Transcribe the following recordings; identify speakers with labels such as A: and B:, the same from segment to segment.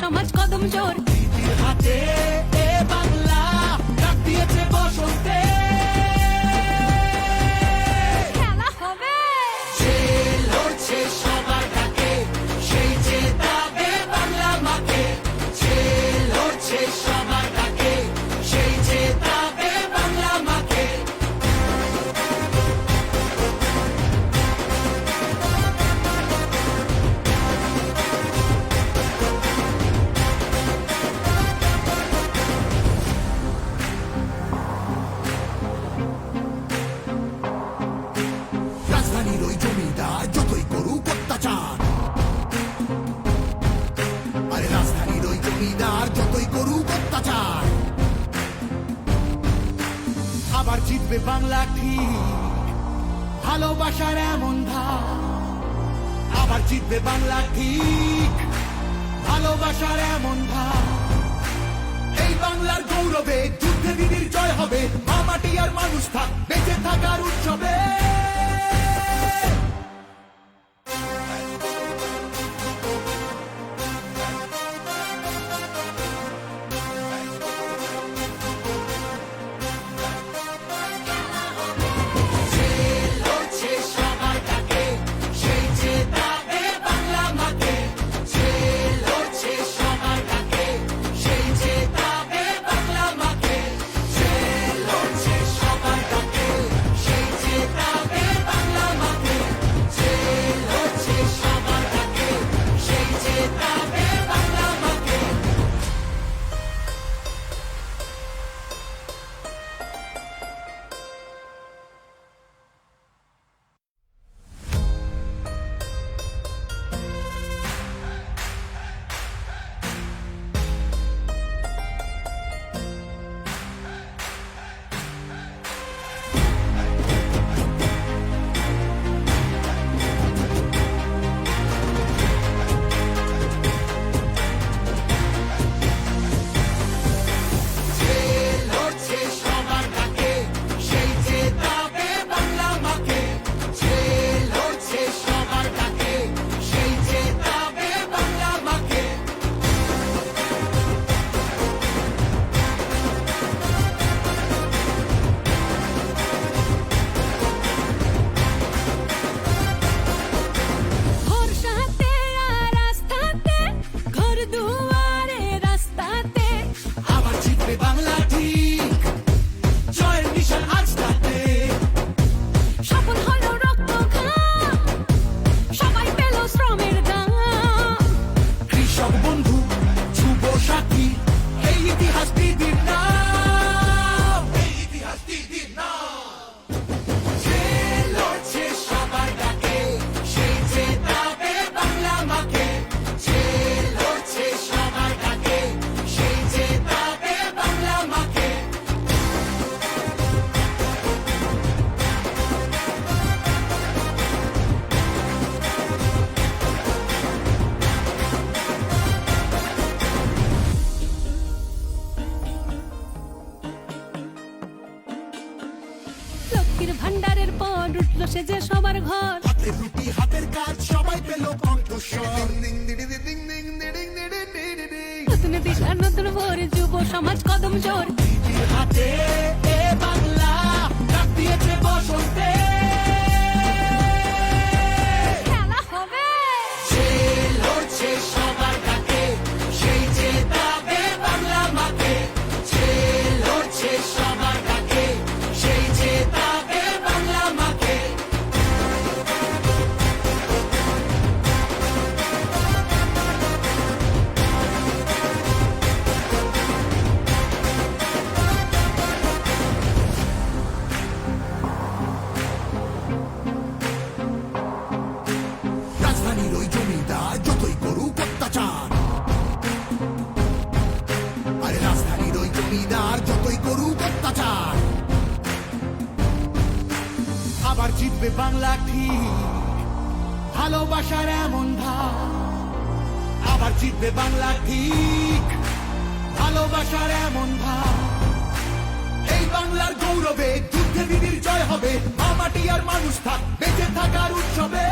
A: সমাজ কদম জোর
B: হাতে এ বাংলা ডাক দিয়েছে বসন্তে
A: খেলা হবে
B: যে লড়ছে সবার ডাকে সেই জেতাবে বাংলা মাকে যে লড়ছে সবার ডাকে সেই জেতাবে বাংলা মাকে রাজধানীর ওই জমিদার যতই করুক অত্যাচার আরে রাজধানীর ওই জমিদার যতই করুক অত্যাচার আবার জিতবে বাংলা ঠিক ভালোবাসার এমন ধার আবার জিতবে বাংলা ঠিক ভালোবাসার এমন ধার এই বাংলার গৌরবে যুদ্ধে দিদির জয় হবে মা মাটি আর মানুষ থাক বেঁচে থাকার উৎসবে যে লড়ছে সবার ডাকে সেই জেতাবে বাংলা মাকে যে লড়ছে সবার ডাকে সেই জেতাবে বাংলা মাকে যে লড়ছে সবার ডাকে সেই জেতাবে বাংলা মাকে যে লড়ছে সবার ডাকে সেই জেতাবে বাংলা মাকে যে লড়ছে সবার ডাকে সেই জেতাবে বাংলা মাকে যে লড়ছে সবার ডাকে সেই জেতাবে বাংলা মাকে
A: ভরসাতে আর রাস্তাতে ঘর দুয়ারে রাস্তাতে
B: আবার জিতবে বাংলা ঠিক জয়ের নিশান আজ তাতে
A: সফল হলো রক্ত ঘাম সবাই পেল শ্রমের দাম
B: কৃষক বন্ধু যুব সাথী এই ইতিহাস দিদির নাম এই ইতিহাস দিদির নাম যে লড়ছে সবার ডাকে সেই জেতাবে বাংলা মাকে যে লড়ছে সবার ডাকে সেই জেতাবে বাংলা মাকে
A: লক্ষ্মীর ভান্ডারের পর উঠল সে যে সবার ঘর
B: হাতের রুটি হাতের কাজ সবাই পেল কণ্ঠস্বর
A: নতুন দিশা নতুন ভোর যুব সমাজ কদম জোর
B: দিদির হাতে এ বাংলা ডাক দিয়েছে বসন্তে
A: খেলা হবে
B: যে লড়ছে সবার ডাকে সেই জেতাবে বাংলা মাকে যে লড়ছে সবার ডাকে সেই জেতাবে বাংলা মাকে রাজধানীর ওই জমিদার যতই করুক অত্যাচার আরে রাজধানীর ওই জমিদার যতই করুক অত্যাচার আবার জিতবে বাংলা ঠিক ভালোবাসার এমন ধার আবার জিতবে বাংলা ঠিক ভালোবাসার এমন ধার এই বাংলার গৌরবে যুদ্ধে দিদির জয় হবে মা মাটি আর মানুষ থাক বেঁচে থাকার উৎসবে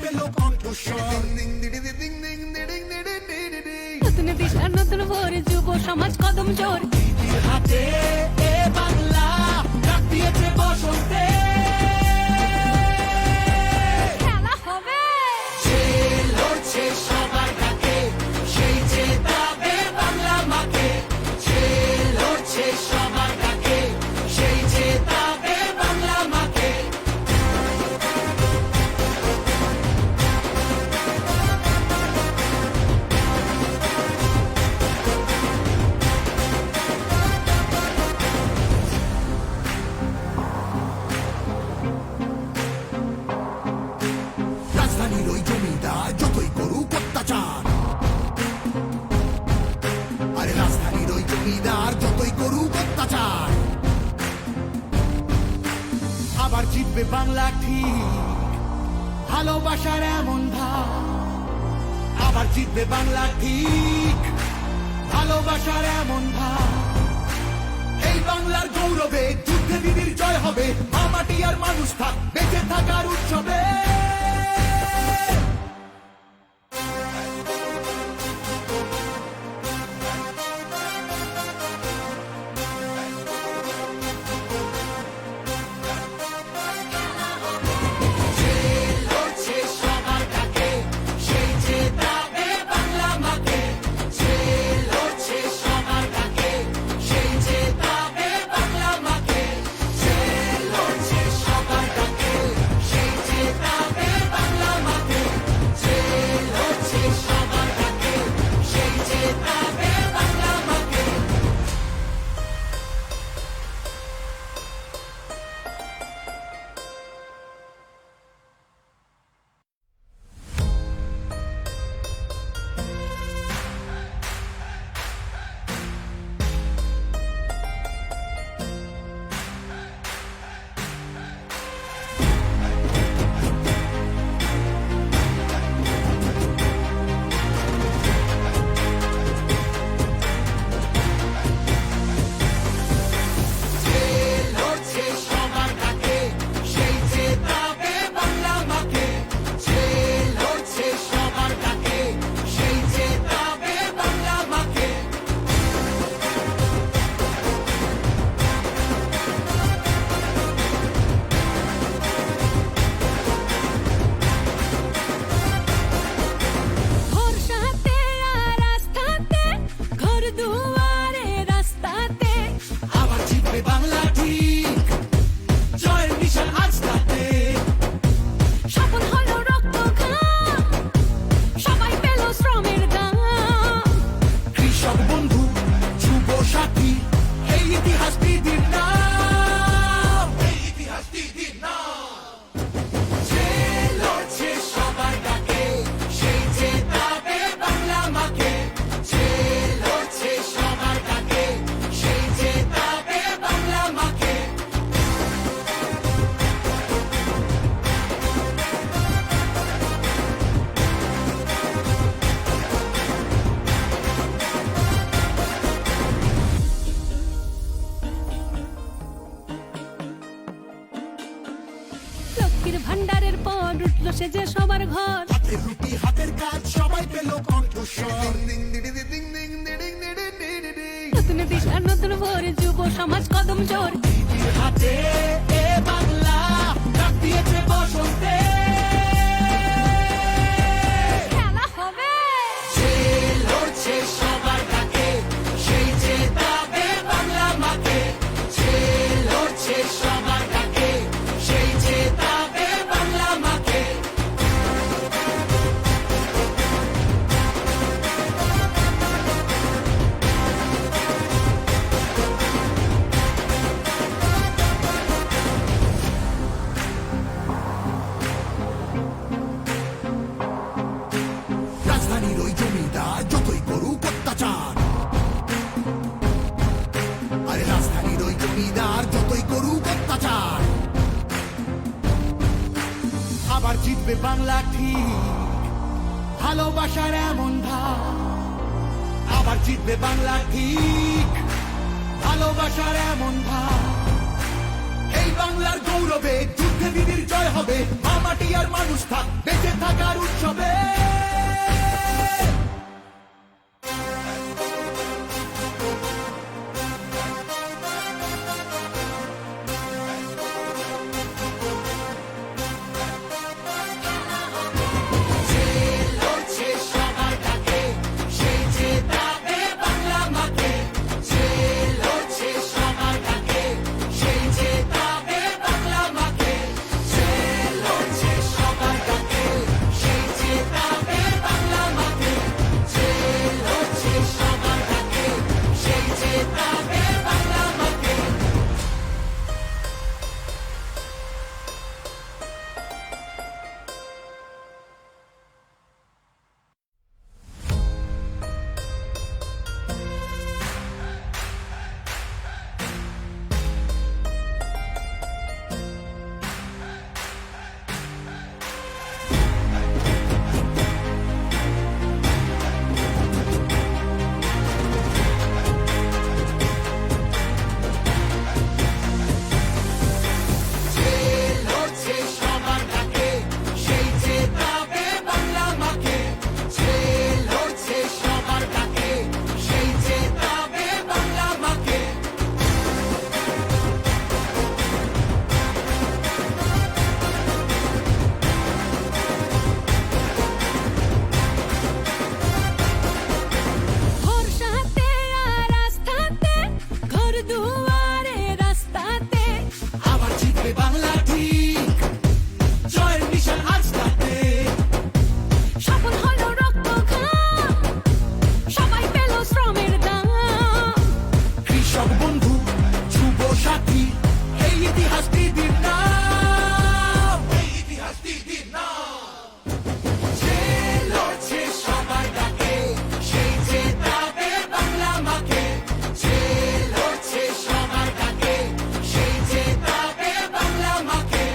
B: পেল কণ্ঠস্বর।
A: নতুন দিশা নতুন ভোর যুব সমাজ কদম জোর
B: দিদির হাতে এ বাংলা ডাক দিয়েছে বসন্তে।
A: খেলা হবে
B: যে লড়ছে সবার ডাকে, সেই জেতাবে বাংলা মাকে। যে লড়ছে সবার ডাকে, সেই জেতাবে বাংলা মাকে। রাজধানীর ওই জমিদার যতই করুক অত্যাচার, আরে রাজধানীর ওই জমিদার যতই করুক অত্যাচার, আবার জিতবে বাংলা ঠিক, ভালোবাসার এমন ধার। আবার জিতবে বাংলা ঠিক, ভালোবাসার এমন ধার। এই বাংলার গৌরবে যুদ্ধে দিদির জয় হবে, মা মাটি আর মানুষ থাক বেঁচে থাকার উৎসবে। যে লড়ছে সবার ডাকে, সেই জেতাবে বাংলা মাকে। যে লড়ছে সবার ডাকে, সেই জেতাবে বাংলা মাকে। যে লড়ছে সবার ডাকে, সেই জেতাবে বাংলা মাকে। যে লড়ছে সবার ডাকে, সেই জেতাবে বাংলা মাকে। যে লড়ছে সবার ডাকে, সেই জেতাবে বাংলা মাকে। যে লড়ছে সবার ডাকে, সেই জেতাবে বাংলা মাকে।
A: ভরসাতে আর আস্থাতে ঘর দুয়ারে রাস্তাতে
B: আবার জিতবে বাংলা ঠিক, জয়ের নিশান আজ তাতে।
A: স্বপন হলো রক্ত ঘাম সবাই পেল শ্রমের দাম
B: কৃষক বন্ধু, যুব সাথী, এই ইতিহাস দিদির নাম। এই ইতিহাস দিদির নাম। যে লড়ছে সবার ডাকে, সেই জেতাবে বাংলা মাকে। যে লড়ছে সবার ডাকে, সেই জেতাবে বাংলা মাকে।
A: লক্ষ্মীর ভান্ডারের পর উঠলো সে যে সবার ঘর
B: হাতের রুটি হাতের কাজ সবাই পেল কণ্ঠস্বর।
A: নতুন দিশা নতুন ভোর যুব সমাজ কদম জোর
B: দিদির হাতে এ বাংলা ডাক দিয়েছে বসন্তে।
A: খেলা হবে
B: যে লড়ছে সবার ডাকে, সেই জেতাবে বাংলা মাকে। যে লড়ছে সবার ডাকে, সেই জেতাবে বাংলা মাকে। রাজধানীর ওই জমিদার যতই করুক অত্যাচার, আরে রাজধানীর ওই জমিদার যতই করুক অত্যাচার, আবার জিতবে বাংলা ঠিক, ভালোবাসার এমন ধার। আবার জিতবে বাংলা ঠিক, ভালোবাসার এমন ধার। এই বাংলার গৌরবে যুদ্ধ যুদ্ধে দিদির জয় হবে, মা মাটি আর মানুষ থাক বেঁচে থাকার উৎসবে।
A: ভরসাতে আর আস্থাতে, ঘর দুয়ারে রাস্তাতে,
B: আবার জিতবে বাংলা ঠিক, জয়ের নিশান আজ তাতে।
A: সফল হলো রক্ত ঘাম, সবাই পেল শ্রমের দাম।
B: কৃষক বন্ধু, যুব সাথী, এই ইতিহাস দিদির নাম, এই ইতিহাস দিদির নাম। যে লড়ছে সবার ডাকে, সেই জেতাবে বাংলা মাকে। যে লড়ছে সবার ডাকে, সেই জেতাবে বাংলা মাকে।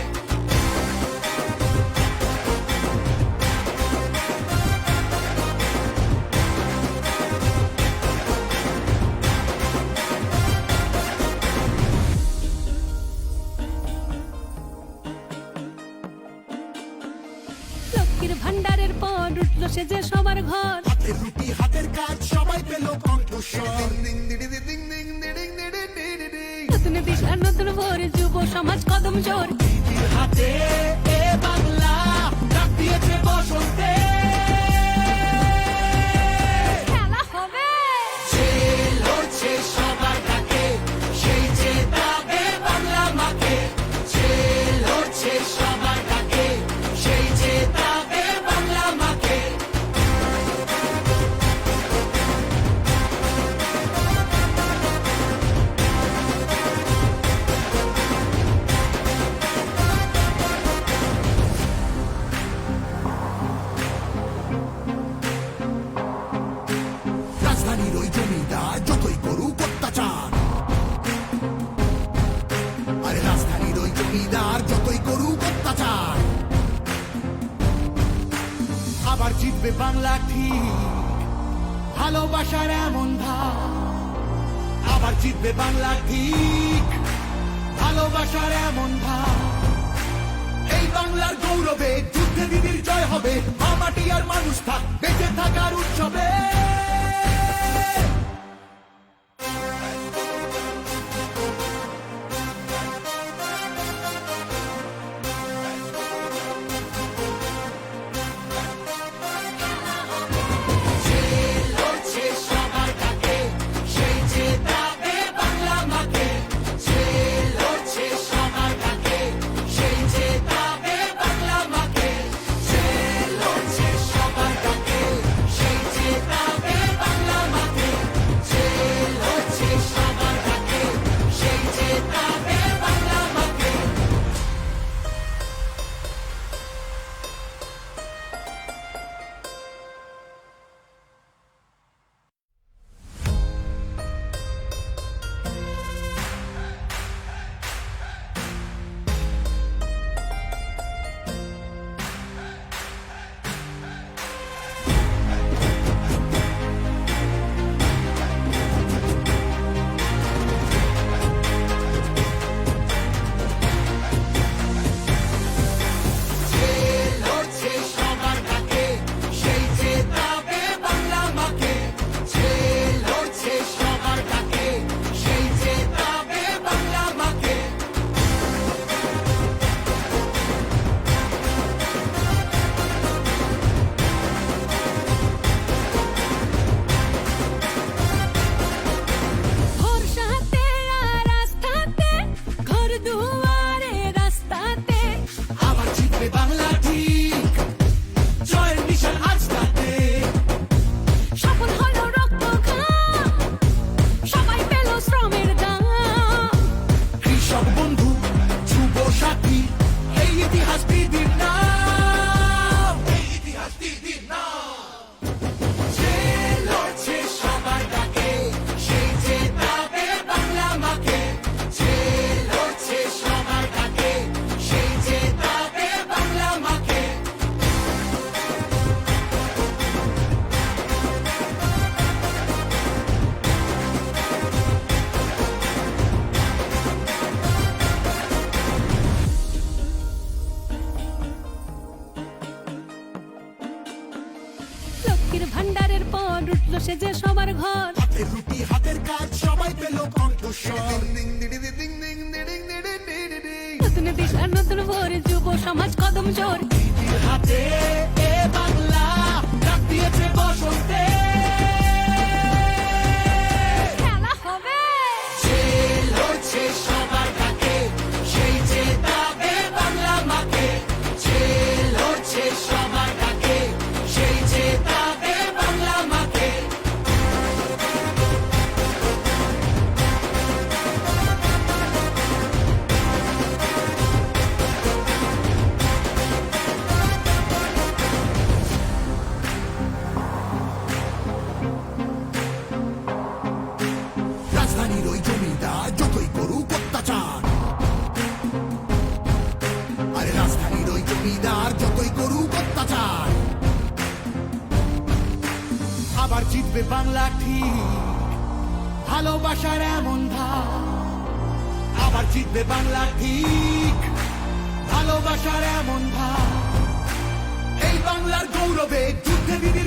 A: লক্ষ্মীর ভান্ডারের পর উঠলো সে যে সবার ঘর।
B: হাতের রুটি হাতের কাজ সবাই পেল কণ্ঠস্বর।
A: নতুন দিশা নতুন ভোর, যুব সমাজ কদম জোর।
B: দিদির হাতে এ বাংলা ডাক দিয়েছে বসন্তে।
A: খেলা হবে,
B: যে লড়ছে সবার ডাকে, সেই জেতাবে বাংলা মাকে। যে লড়ছে সবার ডাকে, সেই জেতাবে বাংলা মাকে। রাজধানীর ওই জমিদার যতই করুক অত্যাচার, আরে রাজধানীর ওই জমিদার যতই করুক অত্যাচার, আবার জিতবে বাংলা ঠিক, ভালোবাসার এমন ধার। আবার জিতবে বাংলা ঠিক, ভালোবাসার এমন ধার। এই বাংলার গৌরবে যুদ্ধে দিদির জয় হবে, মা মাটি আর মানুষ থাক বেঁচে থাকার উৎসবে। যে লড়ছে সবার ডাকে, সেই জেতাবে বাংলা মাকে। যে লড়ছে সবার ডাকে, সেই জেতাবে বাংলা মাকে। যে লড়ছে সবার ডাকে, সেই জেতাবে
A: লক্ষ্মীর ভান্ডারের পর উঠলো সে যে সবার ঘর
B: হাতের রুটি হাতের কাজ সবাই পেল কণ্ঠস্বর
A: নতুন দিশা নতুন ভোর যুব সমাজ কদম জোর
B: দিদির হাতে এ বাংলা ডাক দিয়েছে বসন্তে
A: খেলা হবে
B: যে লড়ছে সবার ডাকে সেই যে দাবে বাংলা মাকে যে লড়ছে সবার ডাকে সেই যে দাবে বাংলা মাকে রাজধানীর ওই জমিদার যতই করুক অত্যাচার আরে রাজধানীর ওই জমিদার যতই করুক অত্যাচার আবার জিতবে বাংলা ঠিক ভালোবাসার এমন ধার আবার জিতবে বাংলা ঠিক ভালোবাসার এমন ধার এই বাংলার গৌরবে যুদ্ধে বিজয়